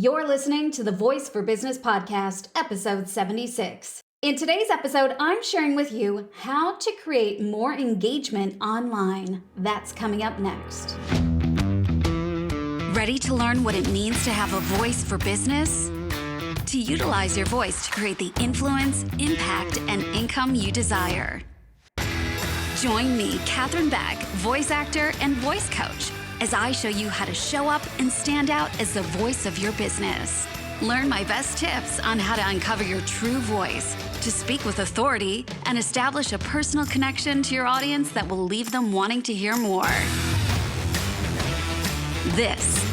You're listening to the Voice for Business podcast, episode 76. In today's episode, I'm sharing with you how to create more engagement online. That's coming up next. Ready to learn what it means to have a voice for business? To utilize your voice to create the influence, impact, and income you desire. Join me, Katherine Beck, voice actor and voice coach, as I show you how to show up and stand out as the voice of your business. Learn my best tips on how to uncover your true voice, to speak with authority, and establish a personal connection to your audience that will leave them wanting to hear more. This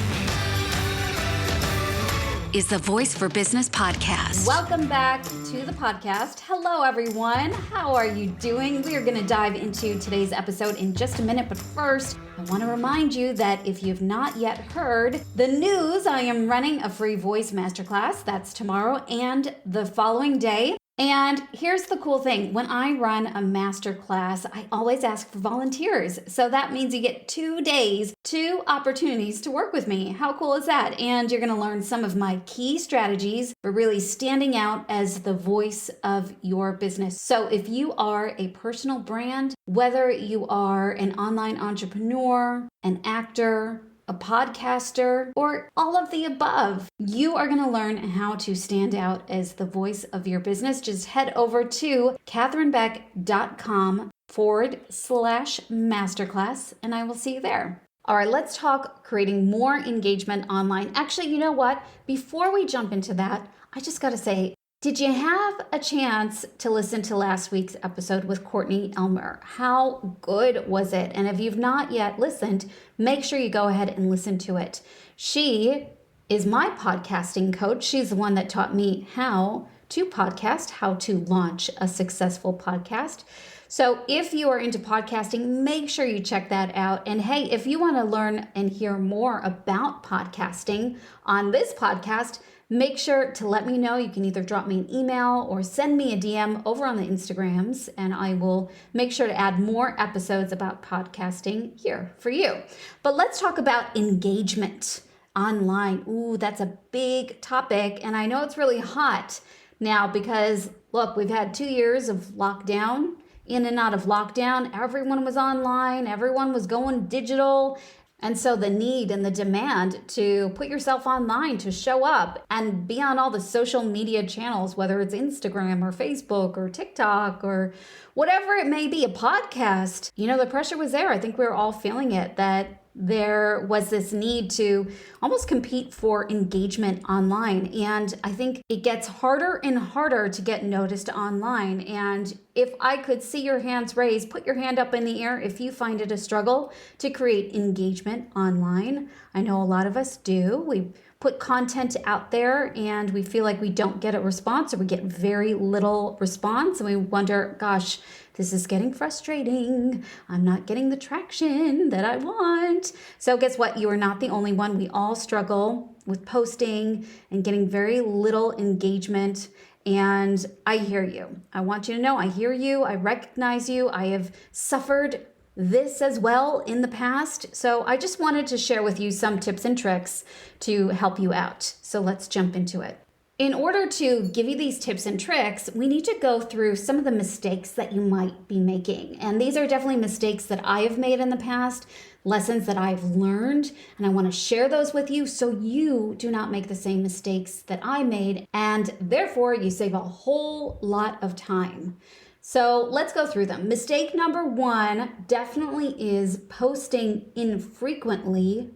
is the Voice for Business podcast. Welcome back to the podcast. Hello, everyone. How are you doing? We are going to dive into today's episode in just a minute, but first, I want to remind you that if you've not yet heard the news, I am running a free voice masterclass. That's tomorrow and the following day. And here's the cool thing. When I run a masterclass, I always ask for volunteers. So that means you get 2 days, 2 opportunities to work with me. How cool is that? And you're going to learn some of my key strategies for really standing out as the voice of your business. So if you are a personal brand, whether you are an online entrepreneur, an actor, a podcaster, or all of the above, you are going to learn how to stand out as the voice of your business. Just head over to katherinebeck.com/masterclass, and I will see you there. All right, let's talk creating more engagement online. Actually, you know what? Before we jump into that, I just got to say, did you have a chance to listen to last week's episode with Courtney Elmer? How good was it? And if you've not yet listened, make sure you go ahead and listen to it. She is my podcasting coach. She's the one that taught me how to podcast, how to launch a successful podcast. So if you are into podcasting, make sure you check that out. And hey, if you want to learn and hear more about podcasting on this podcast, make sure to let me know. You can either drop me an email or send me a DM over on the Instagrams, and I will make sure to add more episodes about podcasting here for you. But let's talk about engagement online. Ooh, that's a big topic, and I know it's really hot now because, look, we've had 2 years of lockdown, in and out of lockdown. Everyone was online. Everyone was going digital. And so the need and the demand to put yourself online, to show up and be on all the social media channels, whether it's Instagram or Facebook or TikTok or whatever it may be, a podcast, the pressure was there. I think we were all feeling it, that there was this need to almost compete for engagement online. And I think it gets harder and harder to get noticed online. And if I could see your hands raised, put your hand up in the air if you find it a struggle to create engagement online. I know a lot of us do. We put content out there and we feel like we don't get a response, or we get very little response, and we wonder, gosh, this is getting frustrating. I'm not getting the traction that I want. So guess what? You are not the only one. We all struggle with posting and getting very little engagement. And I hear you. I want you to know I hear you. I recognize you. I have suffered this as well in the past. So I just wanted to share with you some tips and tricks to help you out. So let's jump into it. In order to give you these tips and tricks, we need to go through some of the mistakes that you might be making. And these are definitely mistakes that I have made in the past, lessons that I've learned, and I want to share those with you so you do not make the same mistakes that I made, and therefore you save a whole lot of time. So let's go through them. Mistake number 1 definitely is posting infrequently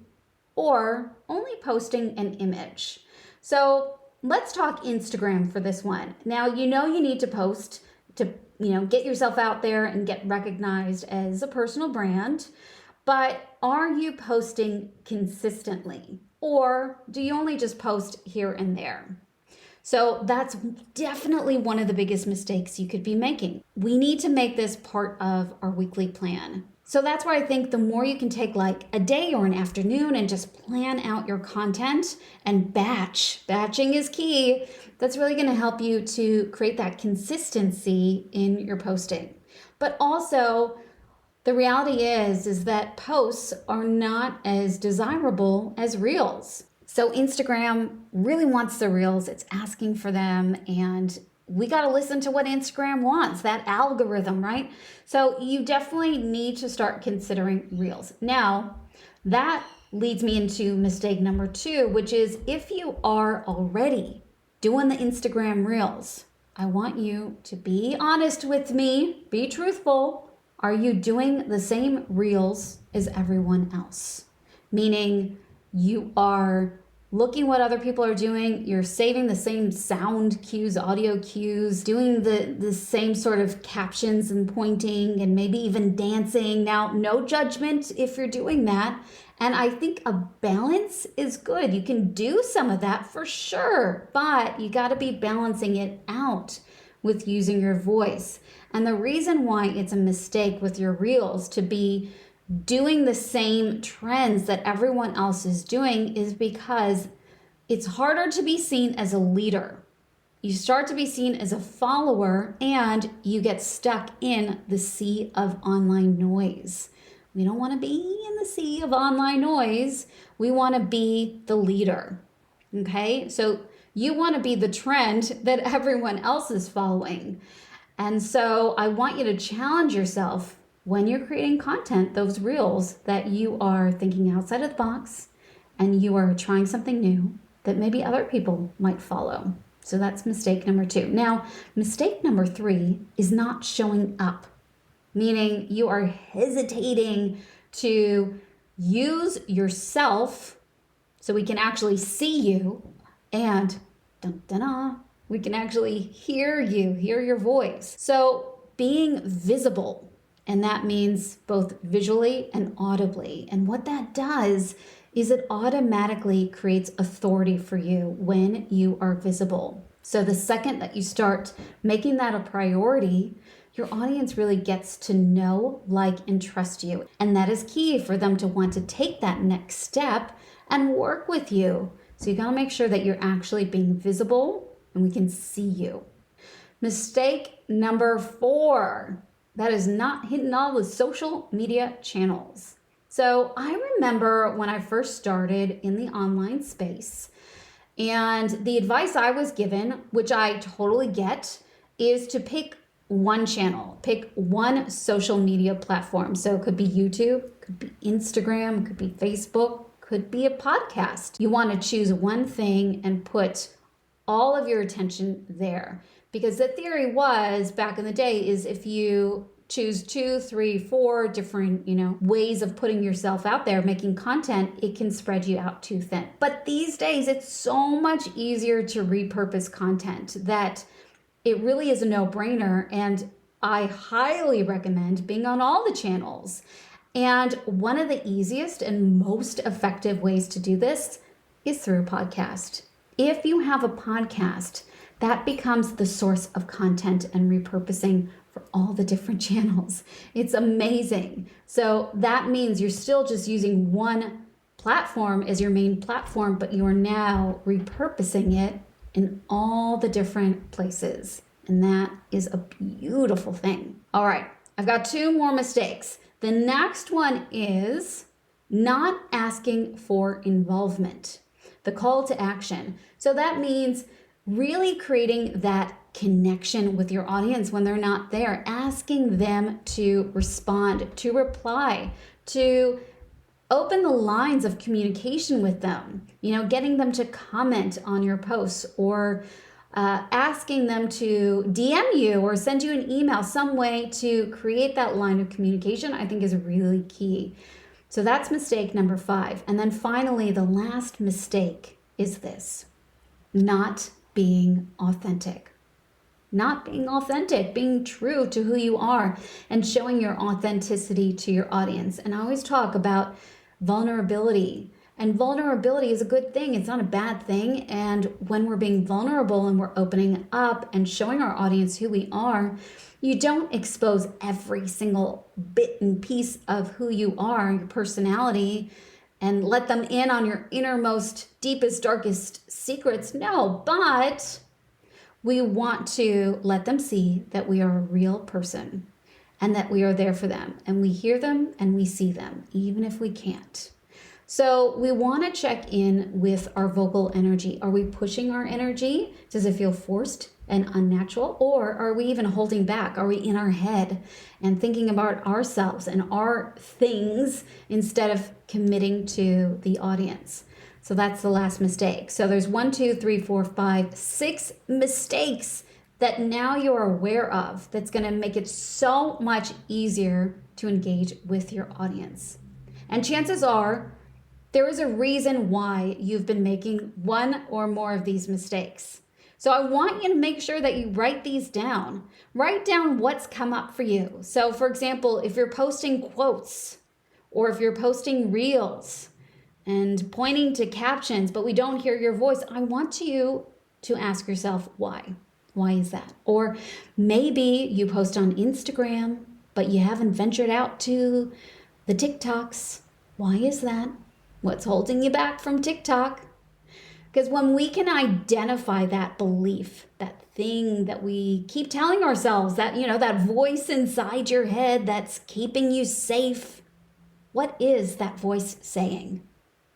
or only posting an image. So let's talk Instagram for this one. Now, you need to post to, get yourself out there and get recognized as a personal brand, but are you posting consistently? Or do you only just post here and there? So that's definitely one of the biggest mistakes you could be making. We need to make this part of our weekly plan. So that's where I think the more you can take like a day or an afternoon and just plan out your content and batching is key. That's really going to help you to create that consistency in your posting. But also, the reality is that posts are not as desirable as reels. So Instagram really wants the reels. It's asking for them, and we got to listen to what Instagram wants, that algorithm, right? So you definitely need to start considering reels. Now, that leads me into mistake number 2, which is if you are already doing the Instagram reels, I want you to be honest with me, be truthful. Are you doing the same reels as everyone else? Meaning you are looking what other people are doing, you're saving the same sound cues, audio cues, doing the same sort of captions and pointing and maybe even dancing. Now, no judgment if you're doing that. And I think a balance is good. You can do some of that for sure, but you got to be balancing it out with using your voice. And the reason why it's a mistake with your reels to be doing the same trends that everyone else is doing is because it's harder to be seen as a leader. You start to be seen as a follower and you get stuck in the sea of online noise. We don't want to be in the sea of online noise. We want to be the leader. Okay? So you want to be the trend that everyone else is following. And so I want you to challenge yourself when you're creating content, those reels, that you are thinking outside of the box and you are trying something new that maybe other people might follow. So that's mistake number 2. Now, mistake number 3 is not showing up, meaning you are hesitating to use yourself so we can actually see you and we can actually hear you, hear your voice. So being visible, and that means both visually and audibly. And what that does is it automatically creates authority for you when you are visible. So the second that you start making that a priority, your audience really gets to know, like, and trust you. And that is key for them to want to take that next step and work with you. So you gotta make sure that you're actually being visible and we can see you. Mistake number 4. That is not hitting all the social media channels. So I remember when I first started in the online space, and the advice I was given, which I totally get, is to pick one channel, pick one social media platform. So it could be YouTube, could be Instagram, could be Facebook, could be a podcast. You want to choose one thing and put all of your attention there. Because the theory was back in the day is if you choose 2, 3, 4 different, ways of putting yourself out there, making content, it can spread you out too thin. But these days, it's so much easier to repurpose content that it really is a no-brainer. And I highly recommend being on all the channels. And one of the easiest and most effective ways to do this is through a podcast. If you have a podcast, that becomes the source of content and repurposing for all the different channels. It's amazing. So that means you're still just using one platform as your main platform, but you're now repurposing it in all the different places. And that is a beautiful thing. All right, I've got 2 more mistakes. The next one is not asking for involvement, the call to action. So that means really creating that connection with your audience when they're not there, asking them to respond, to reply, to open the lines of communication with them, getting them to comment on your posts or asking them to DM you or send you an email, some way to create that line of communication, I think is really key. So that's mistake number 5. And then finally, the last mistake is this: not being authentic. Not being authentic, being true to who you are and showing your authenticity to your audience. And I always talk about vulnerability. And vulnerability is a good thing. It's not a bad thing. And when we're being vulnerable and we're opening up and showing our audience who we are, you don't expose every single bit and piece of who you are, your personality, and let them in on your innermost, deepest, darkest secrets. No, but we want to let them see that we are a real person and that we are there for them. And we hear them and we see them, even if we can't. So we want to check in with our vocal energy. Are we pushing our energy? Does it feel forced and unnatural? Or are we even holding back? Are we in our head and thinking about ourselves and our things instead of committing to the audience? So that's the last mistake. So there's 1, 2, 3, 4, 5, 6 mistakes that now you're aware of that's going to make it so much easier to engage with your audience. And chances are there is a reason why you've been making one or more of these mistakes. So I want you to make sure that you write these down. Write down what's come up for you. So for example, if you're posting quotes or if you're posting reels and pointing to captions, but we don't hear your voice, I want you to ask yourself why. Why is that? Or maybe you post on Instagram, but you haven't ventured out to the TikToks. Why is that? What's holding you back from TikTok? Because when we can identify that belief, that thing that we keep telling ourselves, that, that voice inside your head that's keeping you safe, what is that voice saying?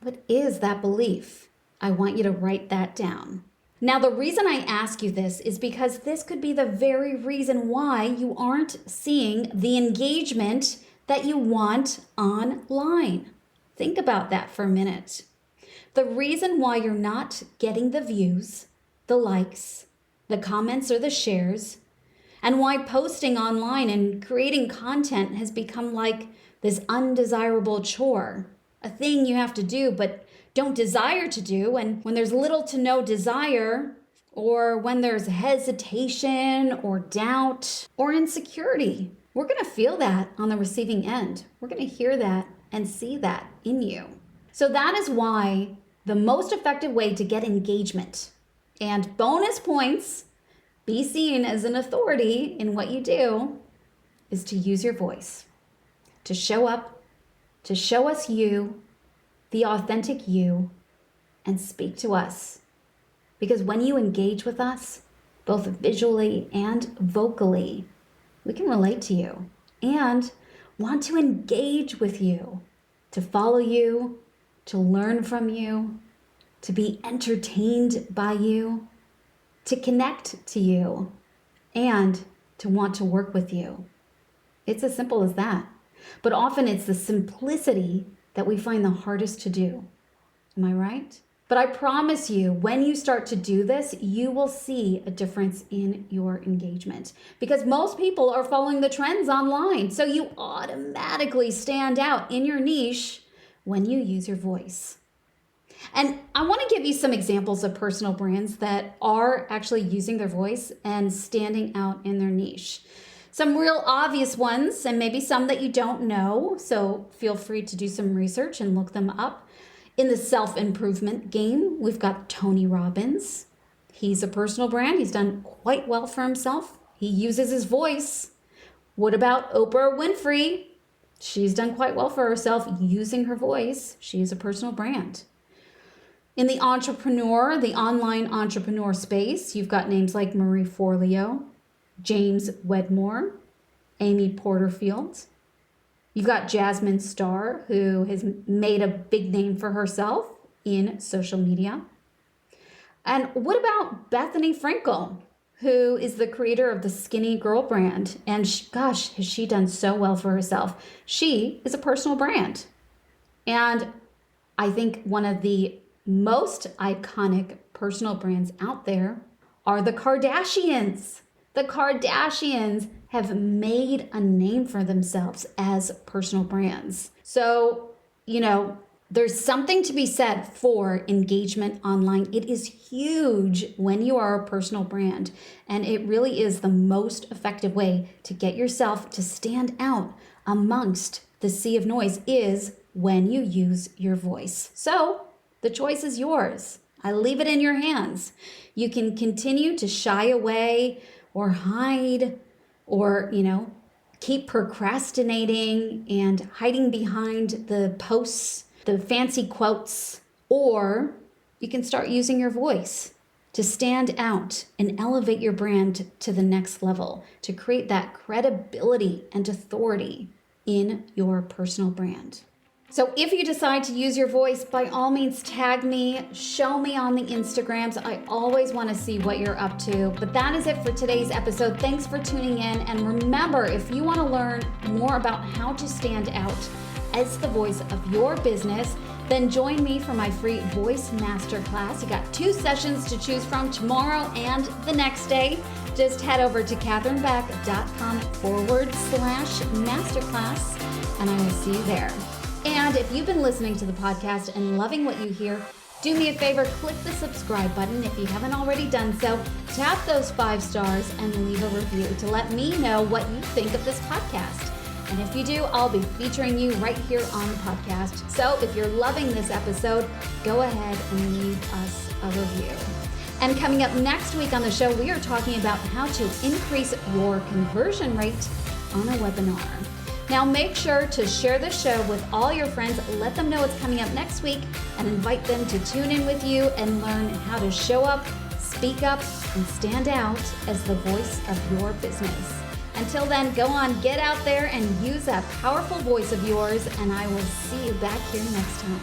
What is that belief? I want you to write that down. Now, the reason I ask you this is because this could be the very reason why you aren't seeing the engagement that you want online. Think about that for a minute. The reason why you're not getting the views, the likes, the comments, or the shares, and why posting online and creating content has become like this undesirable chore, a thing you have to do but don't desire to do, and when there's little to no desire, or when there's hesitation or doubt or insecurity, we're going to feel that on the receiving end. We're going to hear that and see that in you. So that is why the most effective way to get engagement and bonus points, be seen as an authority in what you do, is to use your voice, to show up, to show us you, the authentic you, and speak to us. Because when you engage with us, both visually and vocally, we can relate to you and want to engage with you, to follow you, to learn from you, to be entertained by you, to connect to you, and to want to work with you. It's as simple as that. But often it's the simplicity that we find the hardest to do. Am I right? But I promise you, when you start to do this, you will see a difference in your engagement because most people are following the trends online. So you automatically stand out in your niche when you use your voice. And I want to give you some examples of personal brands that are actually using their voice and standing out in their niche. Some real obvious ones, and maybe some that you don't know, so feel free to do some research and look them up. In the self-improvement game, we've got Tony Robbins. He's a personal brand. He's done quite well for himself. He uses his voice. What about Oprah Winfrey? She's done quite well for herself using her voice. She's a personal brand. In the online entrepreneur space, you've got names like Marie Forleo, James Wedmore, Amy Porterfield. You've got Jasmine Star, who has made a big name for herself in social media. And what about Bethany Frankel, who is the creator of the Skinny Girl brand? And gosh, has she done so well for herself. She is a personal brand. And I think one of the most iconic personal brands out there are the Kardashians. The Kardashians have made a name for themselves as personal brands. So, there's something to be said for engagement online. It is huge when you are a personal brand, and it really is the most effective way to get yourself to stand out amongst the sea of noise is when you use your voice. So the choice is yours. I leave it in your hands. You can continue to shy away or hide or, keep procrastinating and hiding behind the posts, the fancy quotes, or you can start using your voice to stand out and elevate your brand to the next level, to create that credibility and authority in your personal brand. So if you decide to use your voice, by all means tag me, show me on the Instagrams. I always want to see what you're up to. But that is it for today's episode. Thanks for tuning in. And remember, if you want to learn more about how to stand out as the voice of your business, then join me for my free voice masterclass. You got 2 sessions to choose from, tomorrow and the next day. Just head over to katherinebeck.com/masterclass, and I will see you there. And if you've been listening to the podcast and loving what you hear, do me a favor, click the subscribe button if you haven't already done so. Tap those 5 stars and leave a review to let me know what you think of this podcast. And if you do, I'll be featuring you right here on the podcast. So if you're loving this episode, go ahead and leave us a review. And coming up next week on the show, we are talking about how to increase your conversion rate on a webinar. Now make sure to share the show with all your friends, let them know it's coming up next week, and invite them to tune in with you and learn how to show up, speak up, and stand out as the voice of your business. Until then, go on, get out there and use that powerful voice of yours, and I will see you back here next time.